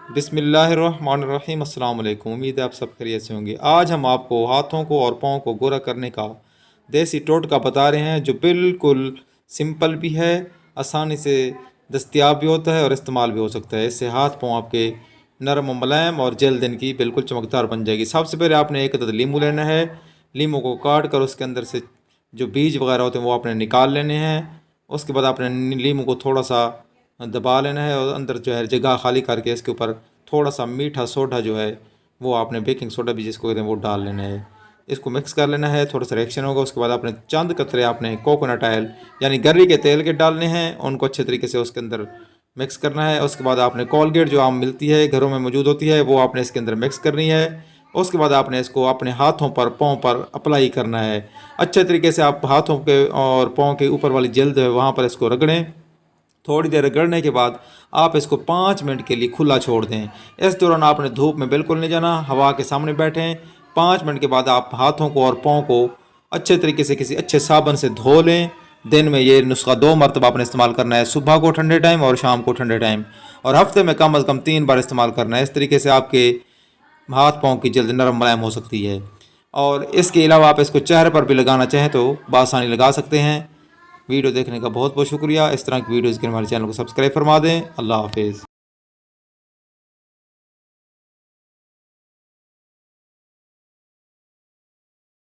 बिस्मिल्लाहिर्रहमानिर्रहीम। अस्सलाम वालेकुम। उम्मीद है आप सब खैरियत से होंगे। आज हम आपको हाथों को और पाँव को गोरा करने का देसी टोटका बता रहे हैं, जो बिल्कुल सिंपल भी है, आसानी से दस्तयाब भी होता है और इस्तेमाल भी हो सकता है। इससे हाथ पाँव आपके नरम और मुलायम और जल्द इनकी बिल्कुल चमकदार बन जाएगी। सबसे पहले आपने एक अदद लीमू लेना है। लीमू को काट कर उसके अंदर से जो बीज वगैरह होते हैं वो आपने निकाल लेने हैं। उसके बाद आपने लीमू को थोड़ा सा दबा लेना है और अंदर जो है जगह खाली करके इसके ऊपर थोड़ा सा मीठा सोडा जो है वो आपने बेकिंग सोडा भी जिसको कहते हैं वो डाल लेना है। इसको मिक्स कर लेना है, थोड़ा सा रिएक्शन होगा। उसके बाद आपने चंद कतरे आपने कोकोनट ऑयल यानी गर्री के तेल के डालने हैं, उनको अच्छे तरीके से उसके अंदर मिक्स करना है। उसके बाद आपने कोलगेट जो आम मिलती है घरों में मौजूद होती है वो आपने इसके अंदर मिक्स करनी है। उसके बाद आपने इसको अपने हाथों पर पाँव पर अप्लाई करना है। अच्छे तरीके से आप हाथों के और पाँव के ऊपर वाली जल्द है वहाँ पर इसको रगड़ें। थोड़ी देर रगड़ने के बाद आप इसको 5 मिनट के लिए खुला छोड़ दें। इस दौरान आपने धूप में बिल्कुल नहीं जाना, हवा के सामने बैठें। 5 मिनट के बाद आप हाथों को और पाँव को अच्छे तरीके से किसी अच्छे साबुन से धो लें। दिन में ये नुस्खा 2 मरतबा आपने इस्तेमाल करना है, सुबह को ठंडे टाइम और शाम को ठंडे टाइम, और हफ्ते में कम अज़ कम 3 बार इस्तेमाल करना है। इस तरीके से आपके हाथ पाँव की जल्द नरम मुलायम हो सकती है। और इसके अलावा आप इसको चेहरे पर भी लगाना चाहें तो बआसानी लगा सकते हैं। वीडियो देखने का बहुत बहुत शुक्रिया। इस तरह की वीडियोज़ के लिए हमारे चैनल को सब्सक्राइब फरमा दें। अल्लाह हाफिज़।